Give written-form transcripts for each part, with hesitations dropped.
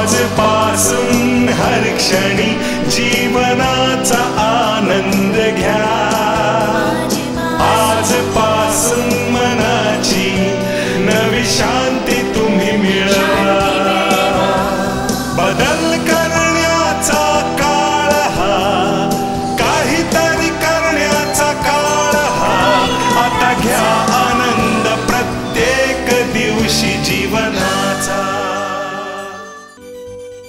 आजपासून हर क्षणी जीवनाचा आनंद घ्या. आजपासून मनाची नवी शांती तुम्ही मिळवा. बदल करण्याचा काळ हा, काहीतरी करण्याचा काळ हा. आता घ्या आनंद प्रत्येक दिवशी जीवनाचा.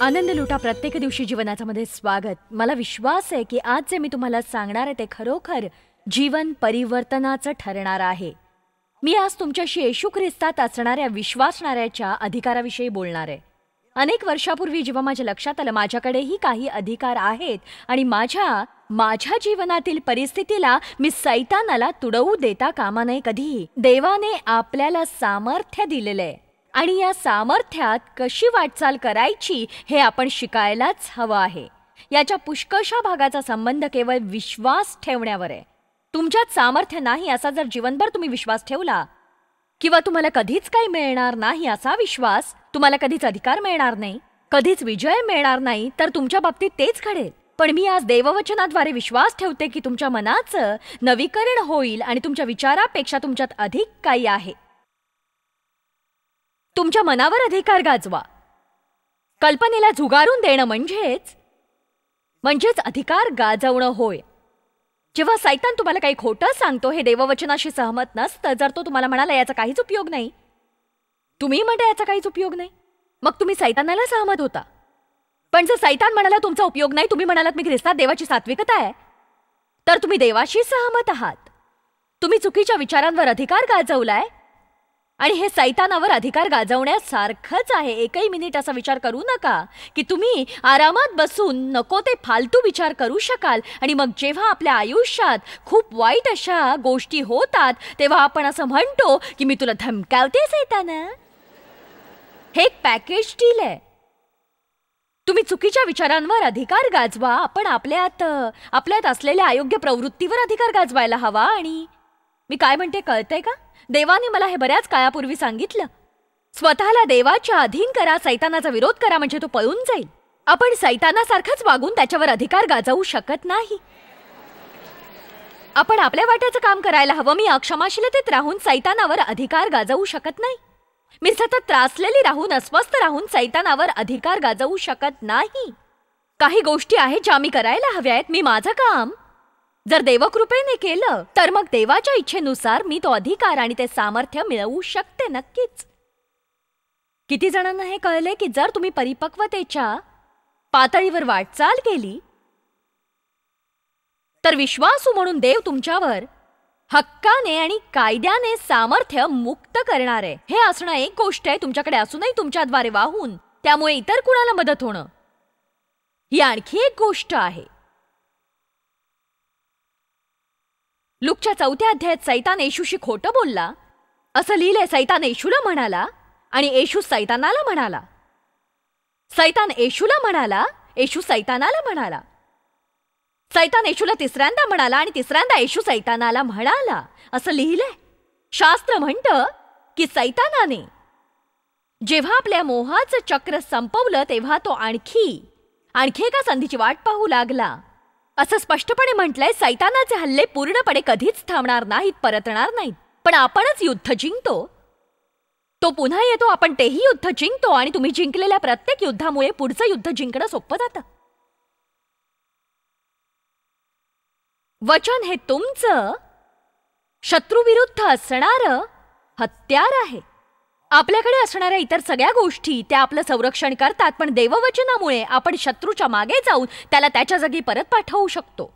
आनंद लुटा प्रत्येक दिवशी जीवनाचा मध्ये स्वागत. मला विश्वास आहे की आज जे मी तुम्हाला सांगणार आहे ते खरोखर जीवन परिवर्तनाचं ठरणार आहे. मी आज तुमच्याशी येशू ख्रिस्तात असणाऱ्या विश्वासणाऱ्याच्या अधिकाराविषयी बोलणार आहे. अनेक वर्षापूर्वी जेव्हा माझ्या लक्षात आलं माझ्याकडेही काही अधिकार आहेत आणि माझ्या जीवनातील परिस्थितीला मी सैतानाला तुडवू देता कामा नये कधीही. देवाने आपल्याला सामर्थ्य दिलेलं आहे आणि या सामर्थ्यात कशी वाटचाल करायची हे आपण शिकायलाच हवं आहे. याच्या पुष्कळशा भागाचा संबंध केवळ विश्वास ठेवण्यावर आहे. तुमच्यात सामर्थ्य नाही असा जर जीवनभर तुम्ही विश्वास ठेवला किंवा तुम्हाला कधीच काही मिळणार नाही असा विश्वास, तुम्हाला कधीच अधिकार मिळणार नाही, कधीच विजय मिळणार नाही, तर तुमच्या बाबतीत तेच घडेल. पण मी आज देववचनाद्वारे विश्वास ठेवते की तुमच्या मनाचं नवीकरण होईल आणि तुमच्या विचारापेक्षा तुमच्यात अधिक काही आहे. तुमच्या मनावर अधिकार गाजवा. कल्पनेला झुगारून देणं म्हणजेच अधिकार गाजवणं होय. जेव्हा सैतान तुम्हाला काही खोटं सांगतो हे देववचनाशी सहमत नसतं, जर तो तुम्हाला म्हणाला याचा काहीच उपयोग नाही, तुम्ही म्हणता याचा काहीच उपयोग नाही, मग तुम्ही सैतानाला सहमत होता. पण जर सैतान म्हणाला तुमचा उपयोग नाही, तुम्ही म्हणालात मी ख्रिस्तात देवाची सात्विकता आहे, तर तुम्ही देवाशी सहमत आहात. तुम्ही चुकीच्या विचारांवर अधिकार गाजवलाय आणि हे सैतानावर अधिकार गाजवण्यासारखंच आहे. एकही मिनिट असा विचार करू नका की तुम्ही आरामात बसून नको ते फालतू विचार करू शकाल आणि मग जेव्हा आपल्या आयुष्यात खूप वाईट अशा गोष्टी होतात तेव्हा आपण असं म्हणतो की मी तुला धमकावते सैताना. हे एक पॅकेज डील आहे. तुम्ही चुकीच्या विचारांवर अधिकार गाजवा. आपण आपल्यात असलेल्या अयोग्य प्रवृत्तीवर अधिकार गाजवायला हवा. आणि मी काय म्हणते कळतंय का? देवाने मला हे बऱ्याच काळापूर्वी सांगितलं. स्वतःला देवाच्या अधीन करा, सैतानाचा विरोध करा म्हणजे तो पळून जाईल. आपण सैतानासारखंच वागून त्याच्यावर अधिकार गाजवू शकत नाही. आपण आपल्या वाट्याचं काम करायला हवं. मी अक्षमाशीलतेत राहून सैतानावर अधिकार गाजवू शकत नाही. मी सतत त्रासलेली राहून, अस्वस्थ राहून सैतानावर अधिकार गाजवू शकत नाही. काही गोष्टी आहेत ज्या मी करायला हव्या आहेत. मी माझं काम जर देवकृपेने केलं तर मग देवाच्या इच्छेनुसार मी तो अधिकार आणि ते सामर्थ्य मिळवू शकते नक्कीच. किती जणांना हे कळले की जर तुम्ही परिपक्वतेच्या पातळीवर वाटचाल केली तर विश्वासू म्हणून देव तुमच्यावर हक्काने आणि कायद्याने सामर्थ्य मुक्त करणार आहे. हे असणं एक गोष्ट आहे, तुमच्याकडे असूनही तुमच्याद्वारे वाहून त्यामुळे इतर कुणाला मदत होणं ही आणखी एक गोष्ट आहे. लूकच्या 4थ्या अध्यायात सैतान येशूशी खोटं बोलला असं लिहिलंय. सैतान येशूला म्हणाला आणि येशू सैतानाला म्हणाला. सैतान येशूला म्हणाला, येशू सैतानाला म्हणाला. सैतान येशूला तिसऱ्यांदा म्हणाला आणि तिसऱ्यांदा येशू सैतानाला म्हणाला असं लिहिलंय. शास्त्र म्हणतं की सैतानाने जेव्हा आपल्या मोहाचं चक्र संपवलं तेव्हा तो आणखी एका संधीची वाट पाहू लागला. असं स्पष्टपणे म्हटलंय सैतानाचे हल्ले पूर्णपणे कधीच थांबणार नाहीत, परतणार नाहीत. पण आपणच युद्ध जिंकतो. तो पुन्हा येतो, आपण तेही युद्ध जिंकतो आणि तुम्ही जिंकलेल्या प्रत्येक युद्धामुळे पुढचं युद्ध जिंकणं सोपं जातं. वचन हे तुमचं शत्रूविरुद्ध असणारं हत्यार आहे. आपल्याकडे असणाऱ्या इतर सगळ्या गोष्टी त्या आपलं संरक्षण करतात, पण देववचनामुळे आपण शत्रूच्या मागे जाऊन त्याला त्याच्या जागी परत पाठवू शकतो.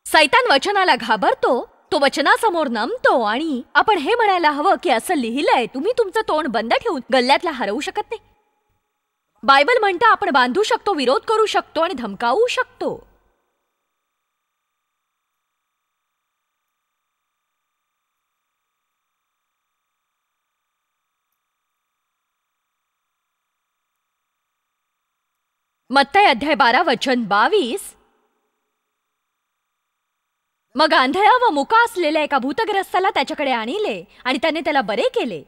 सैतान वचनाला घाबरतो, तो वचनासमोर नमतो आणि आपण हे म्हणायला हवं की असं लिहिलंय, तुम्ही तुमचं तोंड बंद ठेवून गल्ल्यातला हरवू शकत नाही. बायबल म्हणतं आपण बांधू शकतो, विरोध करू शकतो आणि धमकावू शकतो. मत्तई अध्याय 12 वचन 22. मग आंधळा व मुका असलेल्या एका भूतग्रस्ताला त्याच्याकडे आणले आणि त्याने त्याला बरे केले.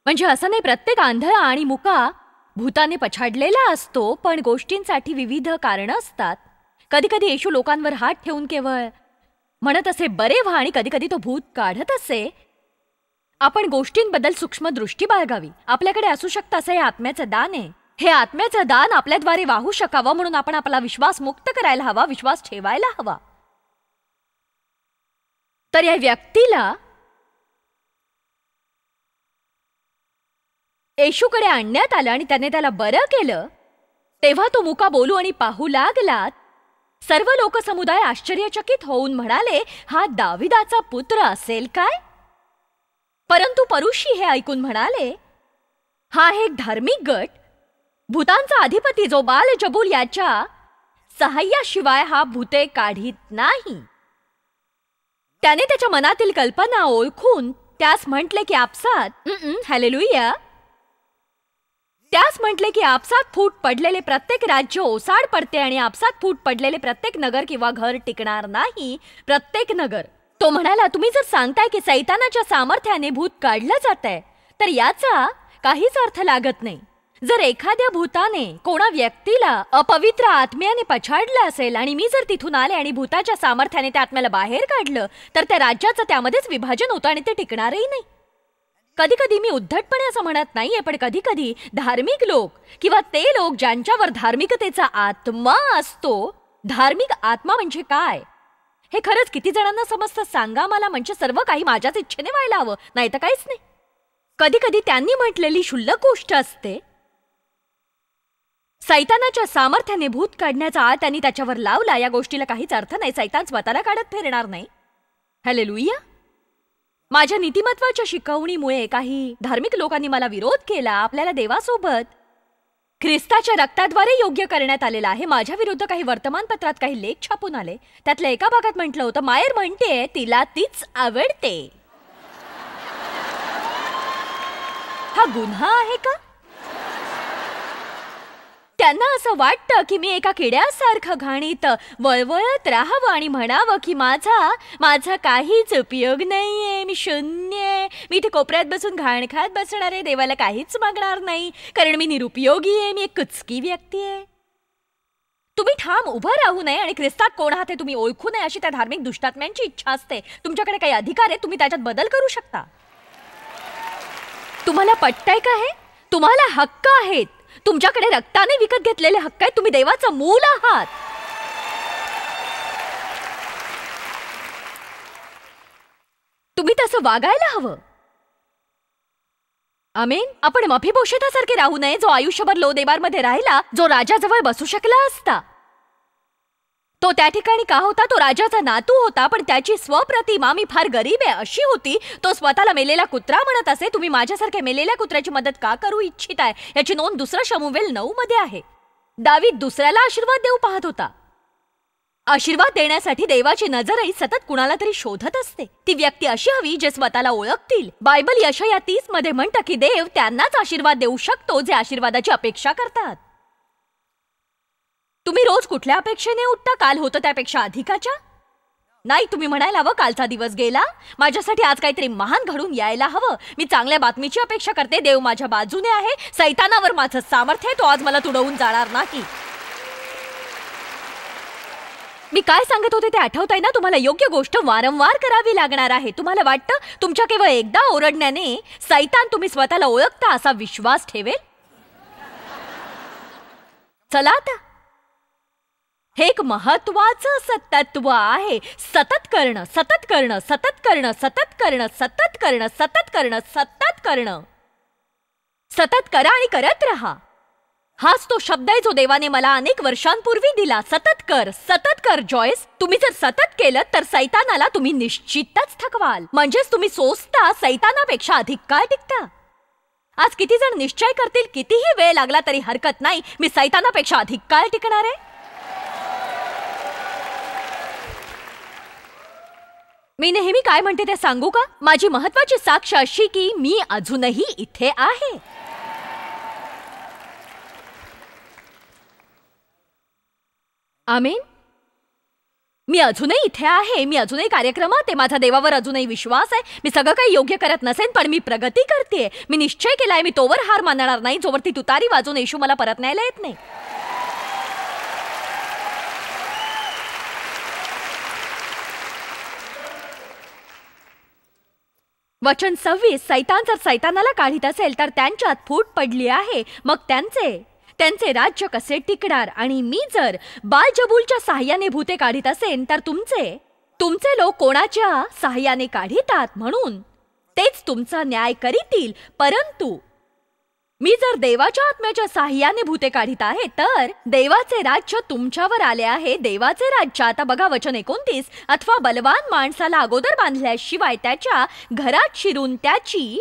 म्हणजे असं नाही प्रत्येक आंधळा आणि मुका भूताने पछाडलेला असतो, पण गोष्टींसाठी विविध कारणं असतात. कधी कधी येशू लोकांवर हात ठेवून केवळ म्हणत असे बरे व्हा, आणि कधी कधी तो भूत काढत असे. आपण गोष्टींबद्दल सूक्ष्म दृष्टी बाळगावी. आपल्याकडे असू शकतं असं हे आत्म्याचं दान आहे. हे आत्म्याचं दान आपल्याद्वारे वाहू शकावं म्हणून आपण आपला विश्वास मुक्त करायला हवा, विश्वास ठेवायला हवा. तर या व्यक्तीला येशूकडे आणण्यात आलं आणि त्याने त्याला बरं केलं. तेव्हा तो मुका बोलू आणि पाहू लागला. सर्व लोकसमुदाय आश्चर्यचकित होऊन म्हणाले, हा दाविदाचा पुत्र असेल काय? परंतु परुषी हे ऐकून म्हणाले, हा एक धार्मिक गट, भूतांचा अधिपती जो बालजबूल याच्या सहाय्याशिवाय हा भूते काढीत नाही. त्याने त्याच्या मनातील कल्पना ओळखून त्यास म्हटले की आपसात हालेलुया, त्यास म्हटले की आपसात फूट पडलेले प्रत्येक राज्य ओसाड पडते आणि आपसात फूट पडलेले प्रत्येक नगर किंवा घर टिकणार नाही. प्रत्येक नगर. तो म्हणाला, तुम्ही जर सांगताय की सैतानाच्या सामर्थ्याने भूत काढलं जातंय, तर याचा काहीच अर्थ लागत नाही. जर एखाद्या भूताने कोणा व्यक्तीला अपवित्र आत्म्याने पछाडलं असेल आणि मी जर तिथून आले आणि भूताच्या सामर्थ्याने त्या आत्म्याला बाहेर काढलं, तर त्या राज्याचं त्यामध्येच विभाजन होतं आणि ते टिकणारही नाही. कधी कधी मी उद्धटपणे असं म्हणत नाहीये, पण कधी कधी धार्मिक लोक किंवा ते लोक ज्यांच्यावर धार्मिकतेचा आत्मा असतो, धार्मिक आत्मा म्हणजे काय हे खरंच किती जणांना समजतं सांगा मला. म्हणजे सर्व काही माझ्याच इच्छेने व्हायला हवं, नाही तर काहीच नाही. कधी कधी त्यांनी म्हटलेली क्षुल्लक गोष्ट असते, सैतानाच्या सामर्थ्याने भूत काढण्याचा आळ त्यांनी त्याच्यावर लावला. या गोष्टीला काहीच अर्थ नाही. सैतान स्वतःला काढत फिरणार नाही. हालेलुया. माझ्या नीतिमत्वाच्या शिकवणीमुळे काही धार्मिक लोकांनी मला विरोध केला. आपल्याला देवासोबत ख्रिस्ताच्या रक्ताद्वारे योग्य करण्यात आलेला आहे. माझ्या विरुद्ध काही वर्तमानपत्रात काही लेख छापून आले. त्यातल्या एका भागात म्हटलं होतं, मायर म्हणते तिला तीच आवडते. हा गुन्हा आहे का? त्यांना असं वाटतं की मी एका किड्यासारखं घाणीत वळवळत राहावं आणि म्हणावं की माझा काहीच उपयोग नाहीये, मी शून्य आहे, मी इथे कोपऱ्यात बसून घाण खात बसणार आहे, देवाला काहीच मागणार नाही कारण मी निरुपयोगी आहे, मी एक कुचकी व्यक्ती आहे. तुम्ही ठाम उभं राहू नये आणि ख्रिस्तात कोण आहात हे तुम्ही ओळखू नये अशी त्या धार्मिक दुष्टात्म्यांची इच्छा असते. तुमच्याकडे काही अधिकार आहे, तुम्ही त्याच्यात बदल करू शकता. तुम्हाला पटतंय का हे? तुम्हाला हक्क आहेत. तुमच्याकडे रक्ताने विकत घेतलेले हक्क आहेत. तुम्ही देवाचं मूल आहात. तुम्ही तसं वागायला हवं. आमेन. आपण मफीबोशेतासारखे राहू नये, जो आयुष्यभर लोदेबारमध्ये राहिला, जो राजाजवळ बसू शकला असता. तो त्या ठिकाणी का होता? तो राजाचा नातू होता, पण त्याची स्वप्रतिमा मी फार गरीब आहे अशी होती. तो स्वतःला मेलेला कुत्रा म्हणत असे. तुम्ही माझ्यासारख्या मेलेल्या कुत्र्याची मदत का करू इच्छिताय याची नोंद 2 शमूएल 9 मध्ये आहे. दावीद दुसऱ्याला आशीर्वाद देऊ पाहत होता. आशीर्वाद देण्यासाठी देवाची नजरही सतत कुणाला तरी शोधत असते. ती व्यक्ती अशी हवी जे स्वतःला ओळखतील. बायबल यशाया 30 मध्ये म्हणतं की देव त्यांनाच आशीर्वाद देऊ शकतो जे आशीर्वादाची अपेक्षा करतात. तुम्ही रोज कुठल्या अपेक्षेने उठता? काल होतं त्यापेक्षा अधिकाच्या? नाही. तुम्ही म्हणायला हवं, कालचा दिवस गेला, माझ्यासाठी आज काहीतरी महान घडून यायला हवं. मी चांगल्या बातमीची अपेक्षा करते. देव माझ्या बाजूने आहे. सैतानावर माझं सामर्थ्य आहे. तो आज मला तुडवून जाणार नाही. मी काय सांगत होते ते आठवतंय ना? तुम्हाला योग्य गोष्ट वारंवार करावी लागणार आहे. तुम्हाला वाटतं तुमच्या केवळ एकदा ओरडण्याने सैतान तुम्ही स्वतःला ओळखता असा विश्वास ठेवेल? चला आता, हे एक महत्वाचं तत्व आहे. सतत करणं, सतत करणं, सतत करणं, सतत करणं, सतत करणं, सतत करणं, सतत करणं. सतत करा आणि करत राहा. हाच तो शब्द आहे जो देवाने मला अनेक वर्षांपूर्वी दिला. सतत कर, सतत कर. जॉयस, तुम्ही जर सतत केलं तर सैतानाला तुम्ही निश्चितच थकवाल. म्हणजेच तुम्ही सोचता सैतानापेक्षा अधिक काळ टिकता. आज किती जण निश्चय करतील, कितीही वेळ लागला तरी हरकत नाही, मी सैतानापेक्षा अधिक काळ टिकणार आहे. मी नेहमी काय म्हणते ते सांगू का? माझी महत्वाची साक्ष अशी की मी अजूनही इथे आहे. आमेन. मी मी अजूनही इथे आहे, मी अजूनही कार्यक्रमात आहे, माझा देवावर अजूनही विश्वास आहे, मी सगळं काही योग्य करत नसेन पण मी प्रगती करतेय. मी निश्चय केलाय मी तोवर हार मानणार नाही जोवर ती तुतारी वाजून येशू मला परत न्यायला येत नाही. वचन 26. सैतान जर सैतानाला काढीत असेल तर त्यांच्यात फूट पडली आहे, मग त्यांचे राज्य कसे टिकणार? आणि मी जर बालजबूलच्या साह्याने भूते काढीत असेन तर तुमचे लोक कोणाच्या साह्याने काढितात? म्हणून तेच तुमचा न्याय करीतील. परंतु मी जर देवाच्या आत्म्याच्या साह्याने भूते काढीत आहे तर देवाचे राज्य तुमच्यावर आले आहे. देवाचे राज्य, आता बघा वचन 29. अथवा बलवान माणसाला अगोदर बांधल्याशिवाय त्याच्या घरात शिरून त्याची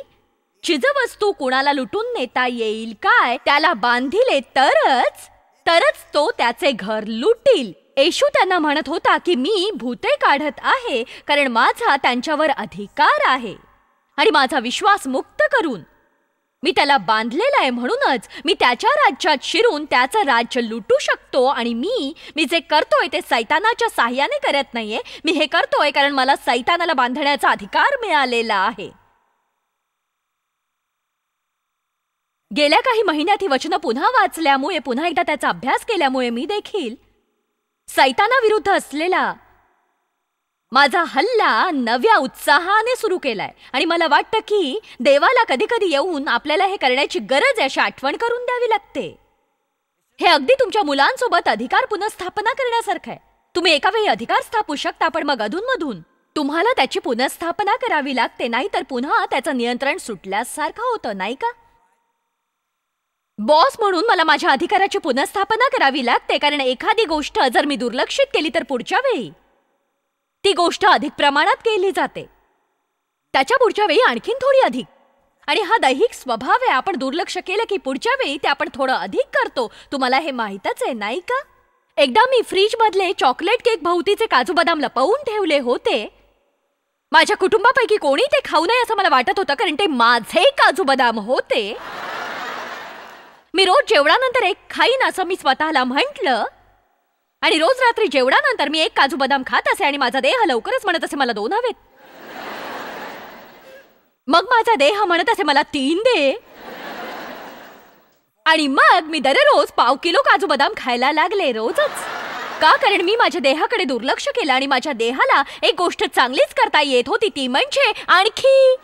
चिजवस्तू कुणाला लुटून नेता येईल काय? त्याला बांधिले तरच तो त्याचे घर लुटील. येशू त्यांना म्हणत होता की मी भूते काढत आहे कारण माझा त्यांच्यावर अधिकार आहे आणि माझा विश्वास मुक्त करून मी त्याला बांधलेला आहे. म्हणूनच मी त्याच्या राज्यात शिरून त्याचं राज्य लुटू शकतो. आणि मी जे करतोय ते सैतानाच्या साह्याने करत नाहीये. मी हे करतोय कारण मला सैतानाला बांधण्याचा अधिकार मिळालेला आहे. गेल्या काही महिन्यात ही वचनं पुन्हा वाचल्यामुळे, पुन्हा एकदा त्याचा अभ्यास केल्यामुळे मी देखील सैतानाविरुद्ध असलेला माझा हल्ला नव्या उत्साहाने सुरू केलाय. आणि मला वाटतं की देवाला कधी कधी येऊन आपल्याला हे करण्याची गरज आहे अशी आठवण करून द्यावी लागते. हे अगदी तुमच्या मुलांसोबत अधिकार पुनर्स्थापना करण्यासारखं आहे. तुम्ही एका वेळी अधिकार स्थापू शकता पण मग अधूनमधून तुम्हाला त्याची पुनर्स्थापना करावी लागते, नाही तर पुन्हा त्याचं नियंत्रण सुटल्यासारखं होतं, नाही का? बॉस म्हणून मला माझ्या अधिकाराची पुनर्स्थापना करावी लागते कारण एखादी गोष्ट जर मी दुर्लक्षित केली तर पुढच्या वेळी ती गोष्ट अधिक प्रमाणात केली जाते, त्याच्या पुढच्या वेळी आणखीन थोडी अधिक. आणि हा दैहिक स्वभाव आहे. आपण दुर्लक्ष केलं की पुढच्या वेळी ते आपण थोडं अधिक करतो. तुम्हाला हे माहीतच आहे, नाही का? एकदा मी फ्रीज मधले चॉकलेट केक भोवतीचे काजू बदाम लपवून ठेवले होते. माझ्या कुटुंबापैकी कोणी ते खाऊ नये असं मला वाटत होतं कारण ते माझे काजू बदाम होते. मी रोज जेवणानंतर एक खाईन असं मी स्वतःला म्हटलं आणि रोज रात्री जेवणानंतर मी एक काजू बदाम खात असे आणि माझा देह लवकरच म्हणत असे मला 2 हवेत. मग माझा देह म्हणत असे मला 3 दे. आणि मग मी दररोज पाव किलो काजू बदाम खायला लागले, रोजच. का? कारण मी माझ्या देहाकडे दुर्लक्ष केलं आणि माझ्या देहाला एक गोष्ट चांगलीच करता येत होती, ती म्हणजे आणखी.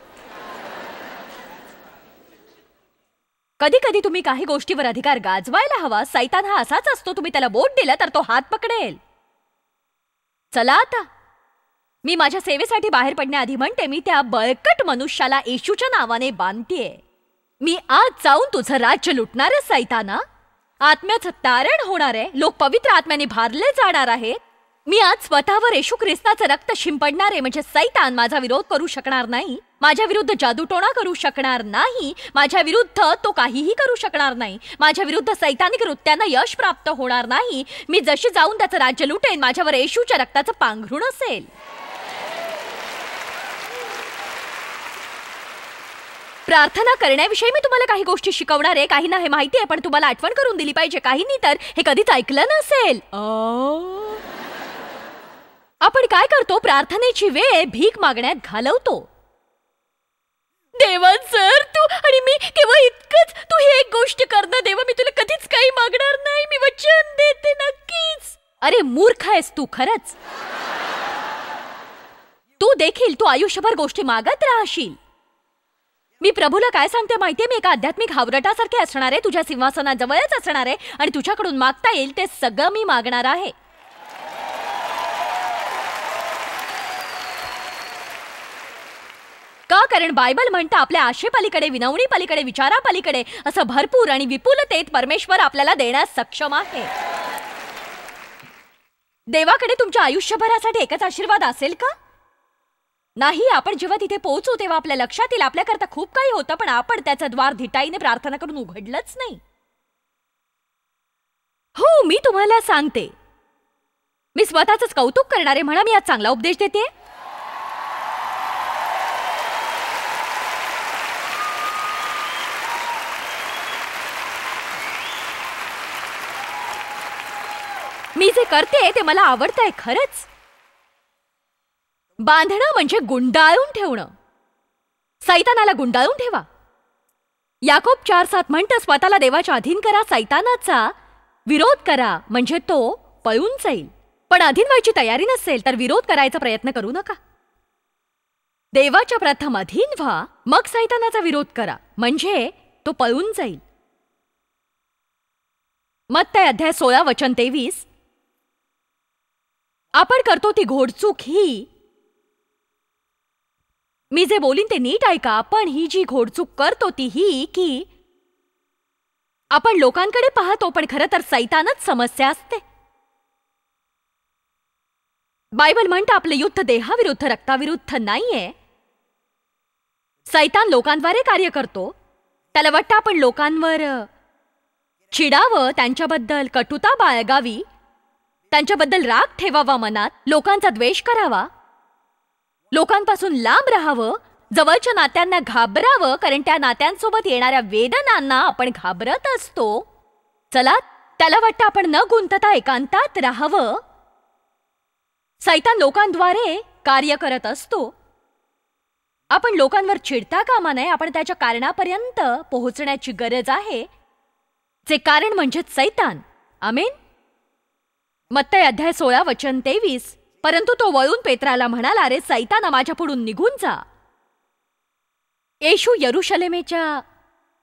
कधी कधी तुम्ही काही गोष्टीवर अधिकार गाजवायला हवा. सैतान हा असाच असतो, तुम्ही त्याला बोट दिलं तर तो हात पकडेल. चला आता मी माझ्या सेवेसाठी बाहेर पडण्याआधी म्हणते, मी त्या बळकट मनुष्याला येशूच्या नावाने बांधतेय. मी आज जाऊन तुझं राज्य लुटणार आहे सैताना. आत्म्याचं तारण होणार आहे. लोक पवित्र आत्म्याने भारले जाणार आहेत. मी आज स्वतःवर येशू ख्रिस्ताचं रक्त शिंपडणार आहे. म्हणजे सैतान माझा विरोध करू शकणार नाही, माझ्या विरुद्ध जादूटोणा करू शकणार नाही, माझ्या विरुद्ध तो काहीही करू शकणार नाही, माझ्या विरुद्ध सैतानिक कृत्यांना यश प्राप्त होणार नाही. मी जशी जाऊन त्याचं राज्य लुटेन, माझ्यावर येशूच्या रक्ताचं पांघरूण असेल. प्रार्थना करण्याविषयी मी तुम्हाला काही गोष्टी शिकवणार आहे. काहींना हे माहिती आहे पण तुम्हाला आठवण करून दिली पाहिजे. काहींनी तर हे कधीच ऐकलं नसेल. आपण काय करतो? प्रार्थनेची वेळ भीक मागण्यात घालवतो. देवा सर तू आणि मी केवळ इतकंच, तू ही एक गोष्ट कर ना देवा, मी तुला कधीच काही मागणार नाही, मी वचन देते नक्कीच. अरे मूर्ख आहेस तू खरंच. तू देखील तू आयुष्यभर गोष्टी मागत राहशील. मी प्रभूला काय सांगते माहितीये? मी एका आध्यात्मिक हावरटासारखे असणार आहे, तुझ्या सिंहासनाजवळच असणार आहे आणि तुझ्याकडून मागता येईल ते सगळं मी मागणार आहे. का? कारण बायबल म्हणतं आपल्या आशेपलीकडे, विनवणी पलीकडे, विचारापलीकडे असं भरपूर आणि विपुलतेत परमेश्वर आपल्याला देण्यास सक्षम आहे. देवाकडे तुमच्या आयुष्यभरासाठी एकच आशीर्वाद असेल का? नाही. आपण जेव्हा तिथे पोहोचू तेव्हा आपल्या लक्षात येईल आपल्याकरता खूप काही होतं पण आपण त्याचं द्वार धिटाईने प्रार्थना करून उघडलंच नाही. हो, मी तुम्हाला सांगते, मी स्वतःच कौतुक करणारे म्हणा, मी आज चांगला उपदेश देते. मी जे करते ते मला आवडतंय खरंच. बांधणं म्हणजे गुंडाळून ठेवणं. सैतानाला गुंडाळून ठेवा. याकोब 4:7 म्हणतं, स्वतःला देवाच्या अधीन करा, सैतानाचा विरोध करा म्हणजे तो पळून जाईल. पण अधीन व्हायची तयारी नसेल तर विरोध करायचा प्रयत्न करू नका. देवाच्या प्रथम अधीन व्हा, मग सैतानाचा विरोध करा म्हणजे तो पळून जाईल. मत्तय अध्याय 16 वचन 23. आपण करतो ती घोडचूक ही, मी जे बोलीन ते नीट ऐका, आपण ही जी घोडचूक करतो ती ही की आपण लोकांकडे पाहतो पण खरं तर सैतानच समस्या असते. बायबल म्हणतं आपलं युद्ध देहाविरुद्ध रक्ताविरुद्ध नाहीये. सैतान लोकांद्वारे कार्य करतो. त्याला वाटतं आपण लोकांवर चिडावं, त्यांच्याबद्दल कटुता बाळगावी, त्यांच्याबद्दल राग ठेवावा मनात, लोकांचा द्वेष करावा, लोकांपासून लांब राहावं, जवळच्या नात्यांना घाबरावं, कारण त्या नात्यांसोबत येणाऱ्या वेदनांना आपण घाबरत असतो. चला, त्याला वाटतं आपण न गुंतता एकांतात राहावं. सैतान लोकांद्वारे कार्य करत असतो. आपण लोकांवर चिडता कामा नये. आपण त्याच्या कारणापर्यंत पोहोचण्याची गरज आहे, जे कारण म्हणजेच सैतान. आमेन. मत्तय अध्याय 16 वचन 23. परंतु तो वळून पेत्राला म्हणाला, अरे सैताना, माझ्या पुढून निघून जा. येशू यरुशलेमेच्या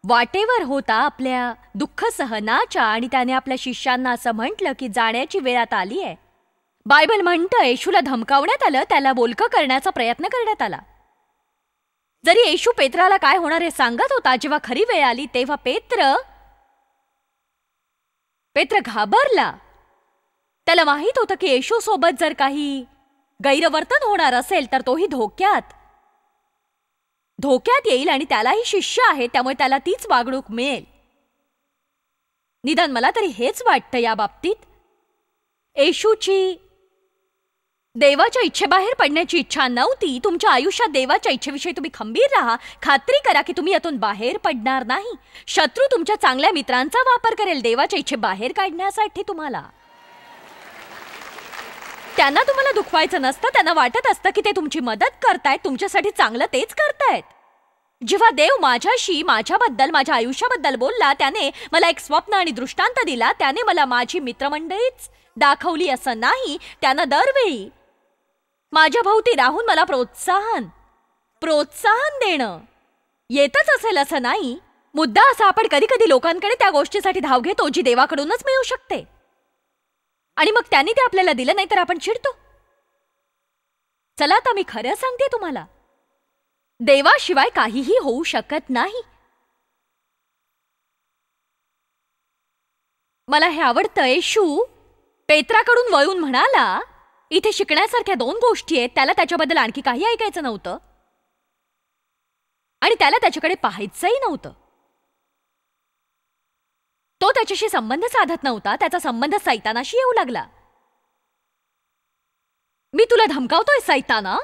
वाटेवर होता आपल्या दुःख सहनाच्या, आणि त्याने आपल्या शिष्यांना असं म्हटलं की जाण्याची वेळ आता आली आहे. बायबल म्हणतं येशूला धमकावण्यात आलं, त्याला बोलकं करण्याचा प्रयत्न करण्यात आला. जरी येशू पेत्राला काय होणार हे सांगत होता, जेव्हा खरी वेळ आली तेव्हा पेत्र घाबरला. त्याला माहित होतं की येशू सोबत जर काही गैरवर्तन होणार असेल तर तोही धोक्यात येईल, आणि त्यालाही शिष्य आहे, त्यामुळे त्याला तीच वागणूक मिळेल. निदान मला तरी हेच वाटतं या बाबतीत. येशूची देवाच्या इच्छेबाहेर पडण्याची इच्छा नव्हती. तुमच्या आयुष्यात देवाच्या इच्छेविषयी तुम्ही खंबीर राहा. खात्री करा की तुम्ही यातून बाहेर पडणार नाही. शत्रू तुमच्या चांगल्या मित्रांचा वापर करेल देवाच्या इच्छे बाहेर काढण्यासाठी. त्यांना तुम्हाला दुखवायचं नसतं. त्यांना वाटत असतं की ते तुमची मदत करतायत, तुमच्यासाठी चांगलं तेच करतायत. जेव्हा देव माझ्याबद्दल, माझ्या आयुष्याबद्दल बोलला, त्याने मला एक स्वप्न आणि दृष्टांत दिला. त्याने मला माझी मित्रमंडळीच दाखवली असं नाही. त्यानं दरवेळी माझ्या भोवती राहून मला प्रोत्साहन देणं येतच असेल असं नाही. मुद्दा असा, आपण कधी कधी लोकांकडे त्या गोष्टीसाठी धाव घेतो जी देवाकडूनच मिळू शकते, आणि मग त्यांनी ते आपल्याला दिलं नाही तर आपण चिडतो. चला, आता मी खरं सांगते तुम्हाला, देवाशिवाय काहीही होऊ शकत नाही. मला हे आवडतं. येशू पेत्राकडून वळून म्हणाला, इथे शिकण्यासारख्या 2 गोष्टी आहेत. त्याला त्याच्याबद्दल आणखी काही ऐकायचं नव्हतं, आणि त्याला त्याच्याकडे पाहायचंही नव्हतं. तो त्याच्याशी संबंध साधत नव्हता. त्याचा संबंध सैतानाशी येऊ लागला. मी तुला धमकावतोय सैताना,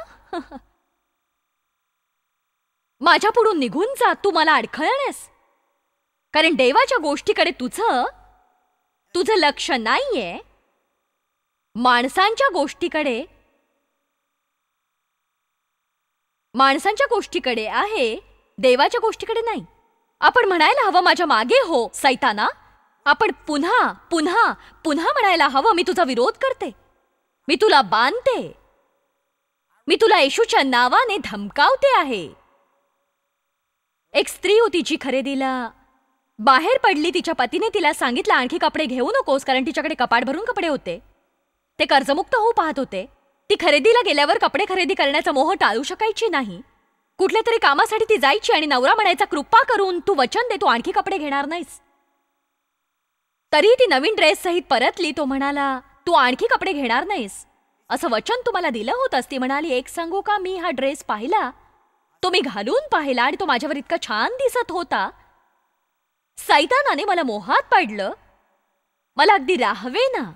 माझ्या पुढून निघून जा, तू मला अडखळणेस, कारण देवाच्या गोष्टीकडे तुझं लक्ष नाहीये. माणसांच्या गोष्टीकडे आहे, देवाच्या गोष्टीकडे नाही. आपण म्हणायला हवं, माझ्या मागे हो सैताना. आपण पुन्हा पुन्हा पुन्हा म्हणायला हवं, मी तुझा विरोध करते, मी तुला बांधते, मी तुला येशूच्या नावाने धमकावते आहे. एक स्त्री होती जी खरेदीला बाहेर पडली. तिच्या पतीने तिला सांगितलं, आणखी कपडे घेऊ नकोस, कारण तिच्याकडे कपाट भरून कपडे होते. ते कर्जमुक्त होऊ पाहत होते. ती खरेदीला गेल्यावर कपडे खरेदी करण्याचा मोह टाळू शकायची नाही. कुठल्या तरी कामासाठी ती जायची आणि नवरा म्हणायचा, कृपा करून तू वचन दे, तू आणखी कपडे घेणार नाहीस. तरी ती नवीन ड्रेस सहित परतली. तो म्हणाला, तू आणखी कपडे घेणार नाहीस, असं वचन तुम्हाला दिलं होतंस. ती म्हणाली, एक सांगू का, मी हा ड्रेस पाहिला, तो मी घालून पाहिला, आणि तो माझ्यावर इतका छान दिसत होता. सैतानाने मला मोहात पाडलं, मला अगदी राहवे ना.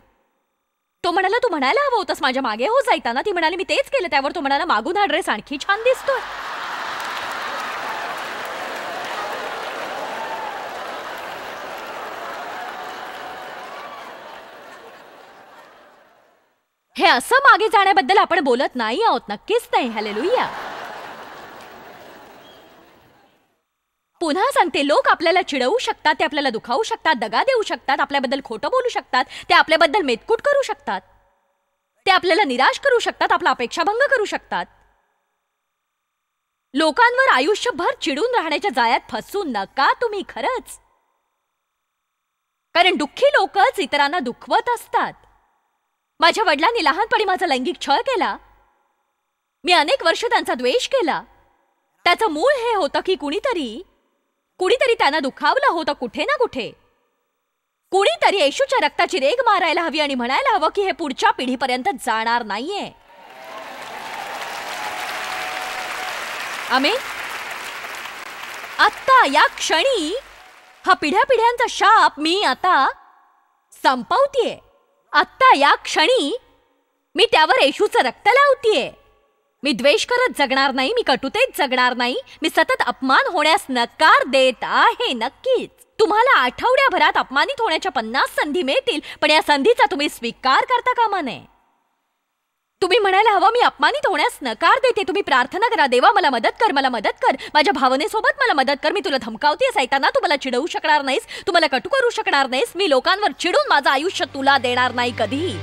तो म्हणाला, तू म्हणायला हवं होतंस माझ्या मागे हो सैताना. ती म्हणाली, मी तेच केलं. त्यावर तो म्हणाला, मागून हा ड्रेस आणखी छान दिसतोय. हे असं मागे जाण्याबद्दल आपण बोलत नाही आहोत, नक्कीच नाही. हालेलुया. पुन्हा सांगते, लोक आपल्याला चिडवू शकतात, ते आपल्याला दुखावू शकतात, दगा देऊ शकतात, आपल्याबद्दल खोटं बोलू शकतात, ते आपल्याबद्दल मेतकूट करू शकतात, ते आपल्याला निराश करू शकतात, आपला अपेक्षाभंग करू शकतात. लोकांवर आयुष्यभर चिडून राहण्याच्या जाळ्यात फसू नका तुम्ही, खरंच. कारण दुःखी लोकच इतरांना दुखवत असतात. माझ्या वडिलांनी लहानपणी माझा लैंगिक छळ केला. मी अनेक वर्ष त्यांचा द्वेष केला. त्याचं मूळ हे होतं की कुणीतरी त्यांना दुखावलं होतं कुठे ना कुठे. कुणीतरी येशूच्या रक्ताची रेग मारायला हवी आणि म्हणायला हवं की हे पुढच्या पिढीपर्यंत जाणार नाहीये. आमेन. आत्ता या क्षणी हा पिढ्यापिढ्यांचा शाप मी आता संपवतीये. आत्ता या क्षणी मी त्यावर येशूचं रक्त लावतीये. मी द्वेष करत जगणार नाही, मी कटुतेत जगणार नाही, मी सतत अपमान होण्यास नकार देत आहे. नक्कीच तुम्हाला आठवड्याभरात अपमानित होण्याच्या 50 संधी मिळतील, पण या संधीचा तुम्ही स्वीकार करता कामा नये. तुम्ही म्हणायला हवं, मी अपमानित होण्यास नकार देते. तुम्ही प्रार्थना करा, देवा मला मदत कर, मला मदत कर, माझ्या भावनेसोबत मला मदत कर. मी तुला धमकावते सैताना, तू मला चिडवू शकणार नाहीस, तू मला कटू करू शकणार नाहीस. मी लोकांवर चिडून माझं आयुष्य तुला देणार नाही कधीही.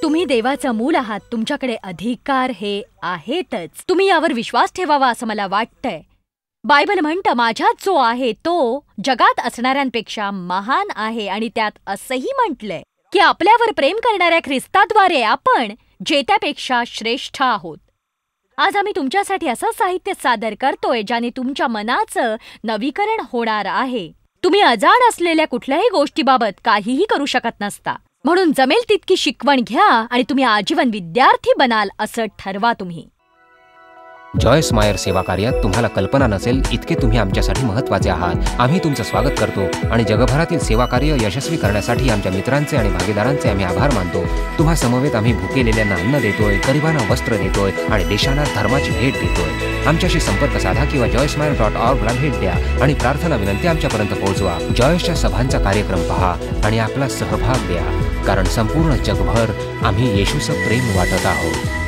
तुम्ही देवाचं मूल आहात, तुमच्याकडे अधिकार हे आहेतच. तुम्ही यावर विश्वास ठेवावा असं मला वाटतंय. बायबल म्हणतं, माझ्यात जो आहे तो जगात असणाऱ्यांपेक्षा महान आहे. आणि त्यात असंही म्हटलंय की आपल्यावर प्रेम करणाऱ्या ख्रिस्ताद्वारे आपण जेत्यापेक्षा श्रेष्ठ आहोत. आज आम्ही तुमच्यासाठी असं साहित्य सादर करतोय ज्याने तुमच्या मनाचं नवीकरण होणार आहे. तुम्ही अजाण असलेल्या कुठल्याही गोष्टीबाबत काहीही करू शकत नसता. म्हणून जमेल तितकी शिकवण घ्या आणि तुम्ही आजीवन विद्यार्थी बनाल असं ठरवा. तुम्ही जॉयस मायर सेवा कार्यात तुम्हाला कल्पना नसेल इतके तुम्ही आमच्यासाठी महत्त्वाचे आहात. आम्ही तुमचं स्वागत करतो आणि जगभरातील सेवा कार्य यशस्वी करण्यासाठी आमच्या मित्रांचे आणि भागीदारांचे आम्ही आभार मानतो. तुम्हा समवेत आम्ही भुकेलेल्यांना अन्न देतोय, गरिबांना वस्त्र देतोय आणि देशांना धर्माची भेट देतोय. आमच्याशी संपर्क साधा किंवा joycemeyer.org ला भेट द्या आणि प्रार्थना विनंती आमच्यापर्यंत पोहोचवा. जॉयसच्या सभांचा कार्यक्रम पहा आणि आपला सहभाग द्या, कारण संपूर्ण जगभर आम्ही येशूचं प्रेम वाटत आहोत.